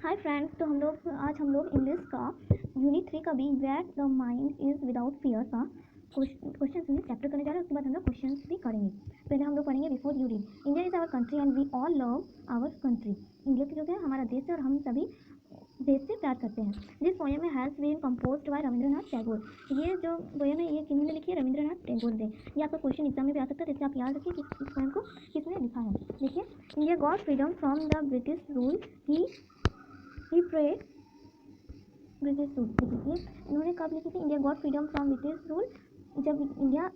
Hi friends, तो आज हम लोग इंग्लिश का यूनिट 3 का B where the mind is without fear का क्वेश्चन इंग्लिश चैप्टर करने जा रहे हैं। उसके बाद हम लोग क्वेश्चन भी करेंगे। पहले हम लोग पढ़ेंगे before you read. India is our country and we all love our country. India की जो है हमारा देश है और हम सभी देश से प्यार करते हैं। दिस पोएम में has been composed by Rabindranath Tagore. ये जो पोएम है ये किन्होंने लिखी है? रविंद्रनाथ टैगोर ने। ये आपका क्वेश्चन एग्जाम में भी आ सकता है, इससे आप याद रखिए कि इस पोएम को किसने लिखा है। देखिए, India got freedom from the British rule he prayed British rule. देखिए, इन्होंने कब लिखी थी? India got freedom from British rule. जब इंडिया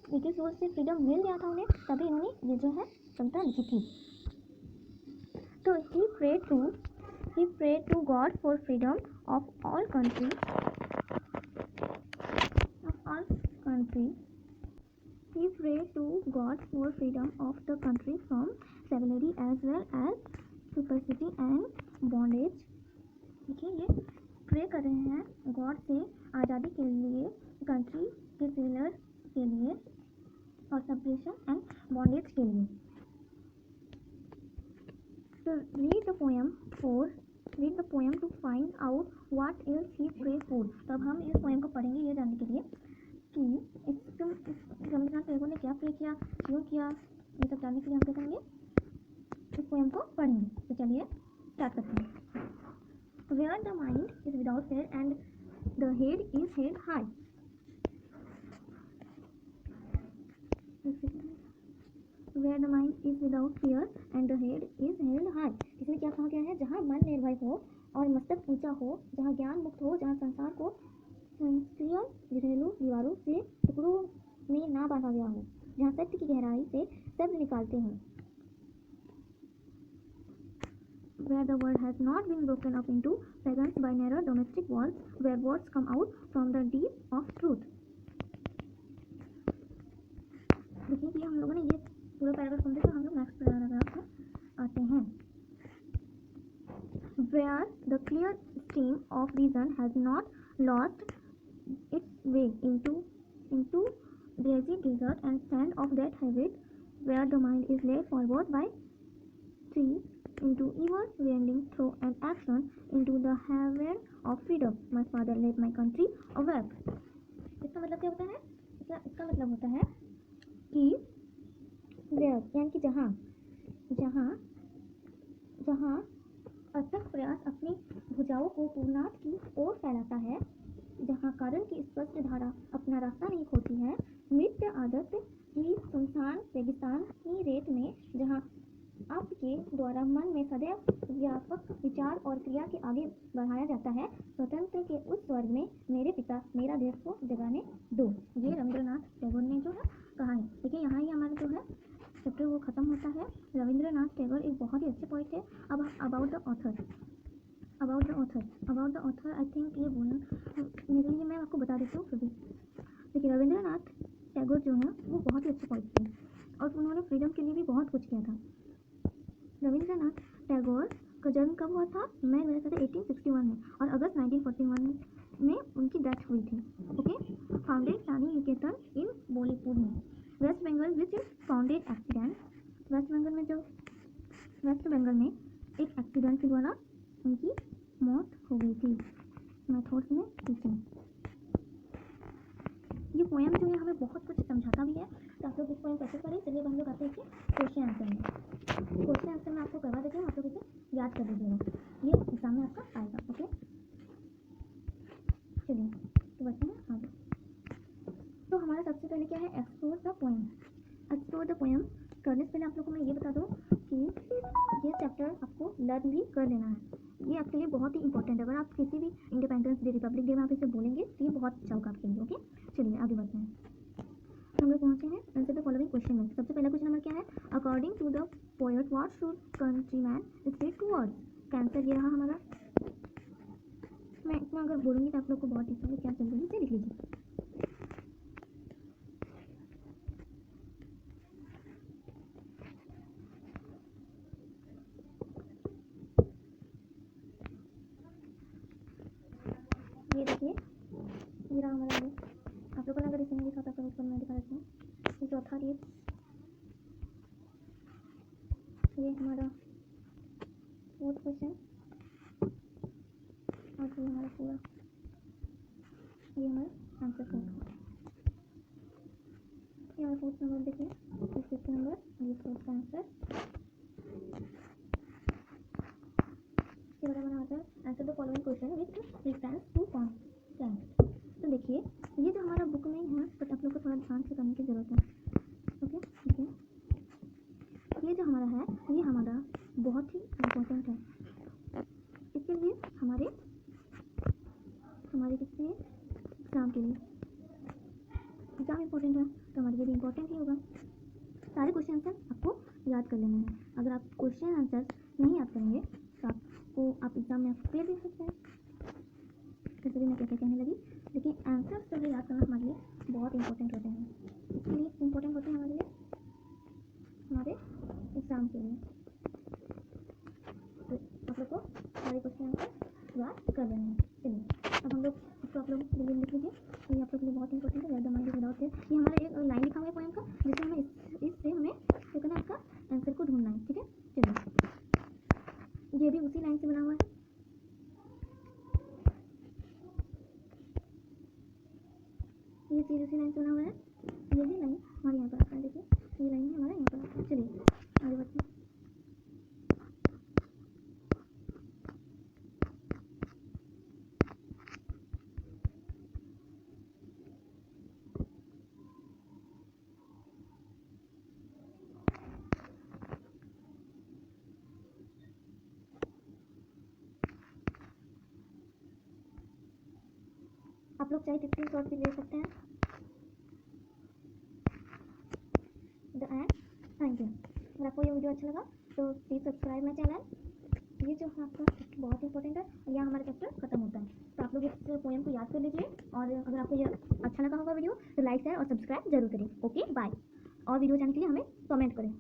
ब्रिटिश रूल से फ्रीडम मिल गया था उन्हें, तभी इन्होंने ये जो है कविता लिखी थी। तो he prayed to God for freedom of all country he prayed to God for freedom of the country from slavery as well as superstition and bondage। देखिए, ये प्रे कर रहे हैं गॉड से आज़ादी के लिए, कंट्री के सेलर के लिए और सब्रेशन एंड बॉन्डेज के लिए। तो read the poem to find out what else he pray for. तब हम इस पोएम को पढ़ेंगे ये जानने के लिए कि रविंद्रनाथ टैगोर ने क्या प्रे किया, क्यों किया, ये सब जानने के लिए हम क्या करेंगे, इस पोएम को पढ़ेंगे। तो चलिए स्टार्ट करते हैं। Where the mind is without fear and the head is held high। Where the mind is without fear and the head is held high। इसमें क्या कहा गया है? जहाँ मन निर्भय हो और मस्तक ऊंचा हो, जहाँ ज्ञान मुक्त हो, जहाँ संसार को संकीर्ण घरेलू दीवारों से टुकड़ों में ना बांधा गया हो, जहाँ सत्य की गहराई से शब्द निकालते हैं। Where the world has not been broken up into fragments by narrow domestic walls, where words come out from the deep of truth। देखिए कि हम लोगों ने ये पूरा पैराग्राफ समझे, तो हम लोग नेक्स्ट पैराग्राफ में आते हैं। Where the clear stream of reason has not lost its way into dizzy desert and sand of that habit, where the mind is led forward by tree into ever wending through an action into the haven of freedom, my father led my country awake। इसका मतलब क्या होता है? इसका मतलब होता है कि where यानी कि जहाँ अथक प्रयास अपनी भुजाओं को पूर्णार्थ की ओर फैलाता है, जहाँ कारण की स्पष्ट धारा अपना रास्ता नहीं खोती है, मृत्य आदत की सुनसान रेगिस्तान की रेत में, जहाँ आपके द्वारा मन में सदैव व्यापक विचार और क्रिया के आगे बढ़ाया जाता है, स्वतंत्र के उस स्वर्ग में मेरे पिता मेरा देश को जगाने दो। ये रविंद्रनाथ टैगोर ने जो है कहा है। देखिए, यहाँ ही हमारा जो है चैप्टर वो खत्म होता है। रविंद्रनाथ टैगोर एक बहुत ही अच्छे पोइट है। अब about the author I think ये बोलना मेरे लिए, मैं आपको बता देती हूँ फिर भी। देखिए, रविंद्रनाथ टैगोर जो है वो बहुत ही अच्छे पोइट थे और उन्होंने फ्रीडम के लिए भी बहुत कुछ किया था। रविंद्रनाथ टैगोर का जन्म कब हुआ था? मैं मेरे साथ 1861 में, और अगस्त 1941 में उनकी डेथ हुई थी। Okay. Founded Rani Niketan in Bollywood में, West Bengal which is founded accident. West Bengal में एक एक्सीडेंट के द्वारा उनकी मौत हो गई थी। मेथड्स में टीचिंग। ये पोएम जो है हमें बहुत कुछ समझाता भी है, तो आप लोग इस पोएम कैसे करें। चलिए हम लोग आते हैं क्वेश्चन आंसर में। क्वेश्चन आंसर में आपको करवा देती हूँ, आप लोग इसे याद कर लीजिएगा, ये एग्जाम में आपका आएगा। ओके, चलिए तो बढ़ते हैं आगे। तो हमारा सबसे पहले क्या है? Explore the poem. करने से पहले आप लोग को मैं ये बता दूँ कि ये चैप्टर आपको लर्न भी कर लेना है। ये आपके लिए बहुत ही इंपॉर्टेंट है। अगर आप किसी भी इंडिपेंडेंस डे, रिपब्लिक डे में आप इसे बोलेंगे तो ये बहुत अच्छा होगा आपके लिए। ओके, चलिए आगे बढ़ते हैं। हम लोग पहुँचे हैं आंसर द फॉलोइंग क्वेश्चन में। सबसे पहला क्वेश्चन नंबर क्या है? According to the poet what should countryman speak towards. का आंसर ये रहा हमारा। मैं इतना अगर बोलूँगी तो आप लोग को बहुत इसलिए क्या चल रही है, लिख लीजिए। ये देखिए, ये रहा हमारा ये। आप लोगों ने अगर इसे नहीं लिखा था तो ऊपर मैं दिखा देती हूँ। ये चौथा रीड, ये हमारा फोर्थ क्वेश्चन, इसके बाद हमारा आता है answer the following question with reference to content. तो देखिए ये जो हमारा बुक में ही है, बट आप लोग को थोड़ा ध्यान से करने की ज़रूरत है। ओके, देखिए ये जो हमारा है ये हमारा बहुत ही इम्पोर्टेंट है। इसके लिए हमारे किसके लिए, एग्ज़ाम के लिए। एग्ज़ाम इम्पोर्टेंट है तो हमारे लिए भी इम्पोर्टेंट ही होगा। सारे क्वेश्चन आंसर आपको याद कर लेने हैं। अगर आप क्वेश्चन आंसर नहीं याद करेंगे तो आप एग्ज़ाम में फेल भी हो सकते हैं। जैसे भी मैं क्या कहने लगी, लेकिन आंसर जो है याद करना हमारे लिए बहुत इंपॉर्टेंट होते हैं। इसके लिए इम्पोर्टेंट होते हैं हमारे लिए, हमारे एग्ज़ाम के लिए। तो आप लोग को सारे क्वेश्चन आंसर याद कर लेने हैं। चलिए अब हम लोग इसको आप लोग लिख लीजिए, ये आप लोग के लिए बहुत इंपॉर्टेंट है। द माइंड विदाउट फेयर, ये हमारा एक लाइन लिखा हुआ है पोएम का, जिससे हमें इससे हमें क्या करना है, इसका आंसर को ढूंढना है। ठीक है, चलिए ये भी उसी लाइन से बना हुआ है। ये चीज़ उसी लाइन से बना हुआ है। ये भी लाइन हमारे यहाँ पर आता है। देखिए ये लाइन हमारा यहाँ पर आता है। चलिए आगे बढ़ते हैं। आप लोग चाहे स्क्रीनशॉट भी ले सकते हैं। The end, thank you. अगर आपको ये वीडियो अच्छा लगा तो प्लीज़ सब्सक्राइब माई चैनल। ये जो है आपका बहुत इंपॉर्टेंट है, यहाँ हमारा चैप्टर खत्म होता है। तो आप लोग इस पोएम को याद कर लीजिए, और अगर आपको ये अच्छा लगा होगा वीडियो तो लाइक शेयर और सब्सक्राइब जरूर करें। Okay bye. और वीडियो जानने के लिए हमें कमेंट करें।